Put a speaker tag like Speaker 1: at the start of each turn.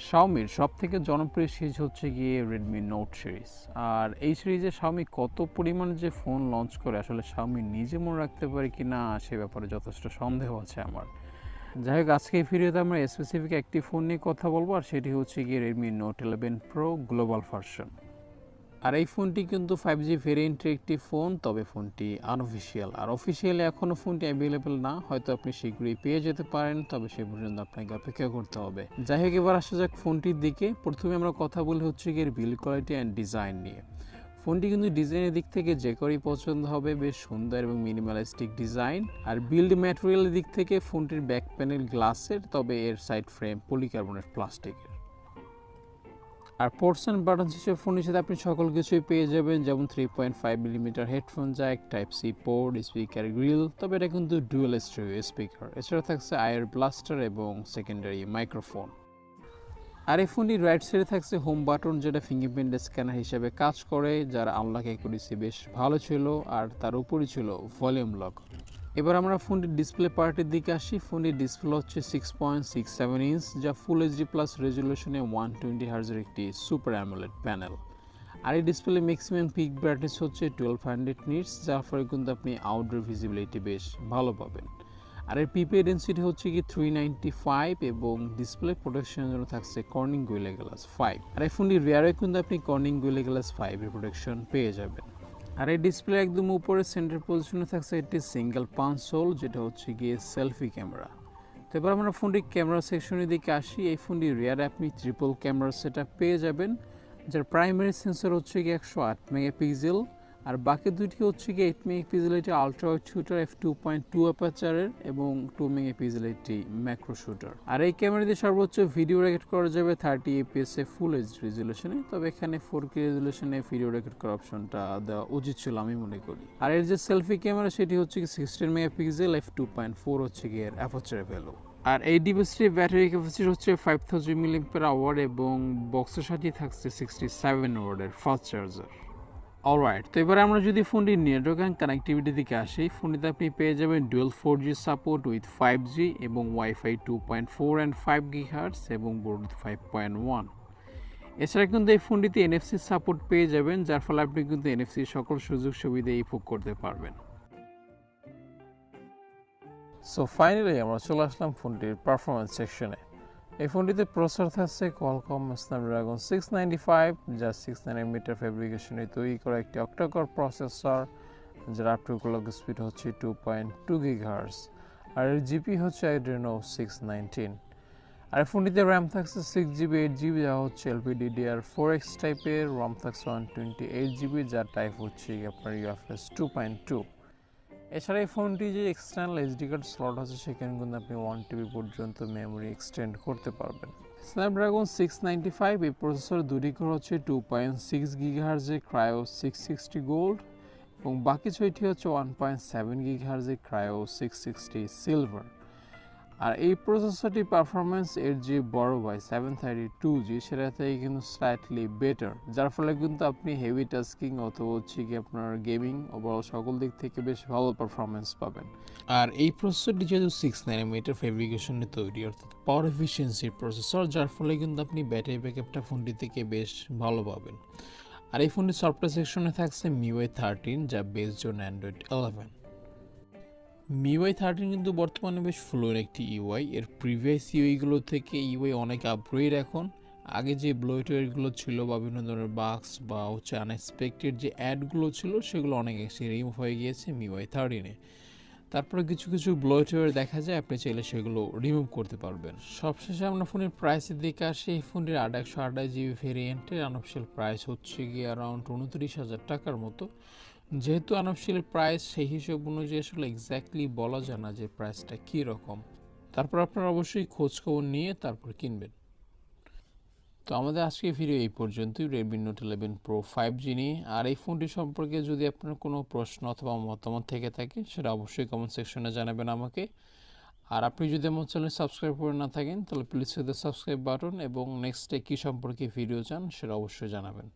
Speaker 1: Xiaomiর সবথেকে জনপ্রিয় সিরিজ হচ্ছে গিয়ে Redmi Note সিরিজ। আর এই সিরিজে Xiaomi কত পরিমাণে যে ফোন লঞ্চ করে আসলে Xiaomi নিজে মনে রাখতে পারে কিনা সে ব্যাপারে যথেষ্ট সন্দেহ আছে আমার। যাই হোক, আজকে এই ভিডিওতে আমরা স্পেসিফিক একটি ফোন নিয়ে কথা বলবো, আর সেটি হচ্ছে গিয়ে Redmi Note 11 Pro global version. আর এই ফোনটি কিন্তু 5G ভেরিয়েন্টের একটি ফোন, তবে ফোনটি আনঅফিসিয়াল। আর অফিসিয়ালি এখনও ফোনটি অ্যাভেলেবেল না, হয়তো আপনি শীঘ্রই পেয়ে যেতে পারেন, তবে সে পর্যন্ত আপনাকে অপেক্ষা করতে হবে। যাই হোক, এবার আসা যাক ফোনটির দিকে। প্রথমে আমরা কথা বলি হচ্ছে গিয়ে বিল্ড কোয়ালিটি অ্যান্ড ডিজাইন নিয়ে। ফোনটি কিন্তু ডিজাইনের দিক থেকে যে করেই পছন্দ হবে, বেশ সুন্দর এবং মিনিমালিস্টিক ডিজাইন। আর বিল্ড ম্যাটেরিয়ালের দিক থেকে ফোনটির ব্যাক প্যানেল গ্লাসের, তবে এর সাইড ফ্রেম পলিকার্বনেট প্লাস্টিকের। আর পোর্টস অ্যান্ড বাটন হিসেবে ফোনের সাথে আপনি সকল কিছুই পেয়ে যাবেন, যেমন 3.5mm headphone jack, type C port, speaker grill, তবে এটা কিন্তু ডুয়েল স্টেরিও স্পিকার। এছাড়া থাকছে আয়ার ব্লাস্টার এবং সেকেন্ডারি মাইক্রোফোন। আর এই ফোনটির রাইট সাইডে থাকছে হোম বাটন, যেটা ফিঙ্গারপ্রিন্ট স্ক্যানার হিসেবে কাজ করে, যার আনলক অ্যাকুরেসি বেশ ভালো ছিল। আর তার উপরই ছিল ভলিউম লক। এবার আমরা ফোনটির ডিসপ্লে পার্টের দিকে আসি। ফোনটির ডিসপ্লে হচ্ছে 6.67 ইঞ্চ, যা ফুল এইচডি প্লাস রেজুলেশনে 120 হার্জের একটি সুপার অ্যামোলেড প্যানেল। আর এই ডিসপ্লে ম্যাক্সিমাম পিক ব্রাইটনেস হচ্ছে 1200 নিটস, যার ফলে কিন্তু আপনি আউটডোর ভিজিবিলিটি বেশ ভালো পাবেন। আর এর পিপিআই ডেন্সিটি হচ্ছে কি 395, এবং ডিসপ্লে প্রোটেকশনের জন্য থাকছে কর্নিং গোরিলা গ্লাস 5। আর এই ফোনটির রিয়ারে কিন্তু আপনি কর্নিং গোরিলা গ্লাস 5 এর প্রোটেকশন পেয়ে যাবেন। আর এই ডিসপ্লে একদম উপরে সেন্টার পজিশনে থাকছে একটি সিঙ্গেল পাঞ্চ হোল, যেটা হচ্ছে গিয়ে সেলফি ক্যামেরা। তো এবার আমরা ফোনটির ক্যামেরা সেকশনের দিকে আসি। এই ফোনটির রিয়ারে আপনি ট্রিপল ক্যামেরা সেটআপ পেয়ে যাবেন, যার প্রাইমারি সেন্সর হচ্ছে গিয়ে 108 মেগাপিক্সেল, আর বাকি দুটি হচ্ছে গিয়ে 8 মেগাপিক্সেল এটি আলট্রা ওয়াইড শুটার f2.2 অ্যাপারচারের, এবং 2 মেগাপিক্সেল এটি ম্যাক্রো শুটার। আর এই ক্যামেরা দিয়ে সর্বোচ্চ ভিডিও রেকর্ড করা যাবে 30 fps এ ফুল এইচডি রেজুলেশনে, তবে এখানে 4K রেজুলেশনে ভিডিও রেকর্ড করার অপশনটা দেওয়া উচিত ছিল আমি মনে করি। আর এর যে সেলফি ক্যামেরা সেটি হচ্ছে কি 16 মেগাপিক্সেল, f2.4 হচ্ছে গিয়ে অ্যাপারচার ভ্যালু। আর এই ডিভাইসটির ব্যাটারি ক্যাপাসিটি হচ্ছে 5000 mAh, এবং বক্সের সাথে থাকছে 67 ওয়াটের ফাস্ট চার্জার। অলরাইট, তো এবার আমরা যদি ফোনটির নেটওয়ার্ক অ্যান্ড কানেক্টিভিটি দিকে আসি, ফোনটিতে আপনি পেয়ে যাবেন dual 4G support with 5G, এবং ওয়াইফাই 2.4 অ্যান্ড 5 GHz, এবং ব্লুটুথ 5.1। এছাড়া কিন্তু এই ফোনটিতে NFC সাপোর্ট পেয়ে যাবেন, যার ফলে আপনি কিন্তু NFC সকল সুযোগ সুবিধা উপভোগ করতে পারবেন। সো ফাইনালি আমরা চলে আসলাম ফোনটির পারফরমেন্স সেকশনে। এই ফোনটিতে প্রসেসর থাকছে Qualcomm Snapdragon 695, যা 6nm ফ্যাব্রিকেশনে তৈরি করা একটি অক্টাকোর প্রসেসর, যার আফটার ক্লক স্পিড হচ্ছে 2.2 GHz। আর এর জিপি হচ্ছে Adreno 619। আর ফোনটিতে র্যাম থাকছে 6GB 8GB, যা হচ্ছে LPDDR4X টাইপের। রম থাকছে 128GB, যার টাইপ হচ্ছে আপনার UFS 2.2। এছাড়া এই ফোনটি যে এক্সটার্নাল এসডি কার্ড স্লট আছে, সেখানে কিন্তু আপনি 1TB পর্যন্ত মেমোরি এক্সটেন্ড করতে পারবেন। স্ন্যাপড্রাগন 695 এই প্রসেসর দুটি কোর হচ্ছে 2.6 GHz ক্রায়ো 660 গোল্ড, এবং বাকি 6টি হচ্ছে 1.7 GHz ক্রায়ো 660 সিলভার। আর এই প্রসেসরটি পারফরমেন্স এর যে বড় ভাই 732G সেটা থেকে কিন্তু স্লাইটলি বেটার, যার ফলে কিন্তু আপনি হেভি টাস্কিং অথবা হচ্ছে কি আপনার গেমিং ওভারঅল সকল দিক থেকে বেশ ভালো পারফরমেন্স পাবেন। আর এই প্রসেসরটি যেহেতু 6nm ফ্যাব্রিকেশনে তৈরি, অর্থাৎ পাওয়ার এফিসিয়েন্সির প্রসেসর, যার ফলে কিন্তু আপনি ব্যাটারি ব্যাকআপটা ফোনটি থেকে বেশ ভালো পাবেন। আর এই ফোনটির সফটওয়্যার সেকশনে থাকছে MIUI 13, যা বেসড অন Android 11। MIUI 13 কিন্তু বর্তমানে বেশ ফ্লুয়েন্ট একটি ইউআই। এর প্রিভিয়াস ইউআইগুলো থেকে ইউআই অনেক আপগ্রেড এখন। আগে যে ব্লোটওয়্যারগুলো ছিল বা বিভিন্ন ধরনের বাগস বা হচ্ছে আনএক্সপেক্টেড যে অ্যাডগুলো ছিল, সেগুলো অনেক এসে রিমুভ হয়ে গিয়েছে MIUI 13-এ। তারপরে কিছু কিছু ব্লোটওয়্যার দেখা যায়, আপনি চাইলে সেগুলো রিমুভ করতে পারবেন। সবশেষে আমরা ফোনের প্রাইসের দিকে আসি। এই ফোনটির 128GB ভেরিয়েন্টের আনঅফিশিয়াল প্রাইস হচ্ছে গিয়ে অ্যারাউন্ড 29,000 টাকার মতো। যেহেতু আনঅফিশিয়াল প্রাইস, সেই হিসেব অনুযায়ী আসলে এক্স্যাক্টলি বলা যায় না যে প্রাইসটা কী রকম। তারপর আপনারা অবশ্যই খোঁজখবর নিয়ে তারপর কিনবেন। তো আমাদের আজকের ভিডিও এই পর্যন্তই Redmi Note 11 Pro 5G নিয়ে। আর এই ফোনটি সম্পর্কে যদি আপনার কোনো প্রশ্ন অথবা মতামত থেকে থাকে, সেটা অবশ্যই কমেন্ট সেকশনে জানাবেন আমাকে। আর আপনি যদি আমার চ্যানেল সাবস্ক্রাইব করে না থাকেন, তাহলে please hit the subscribe button, এবং নেক্সটে কী সম্পর্কে ভিডিও চান সেটা অবশ্যই জানাবেন।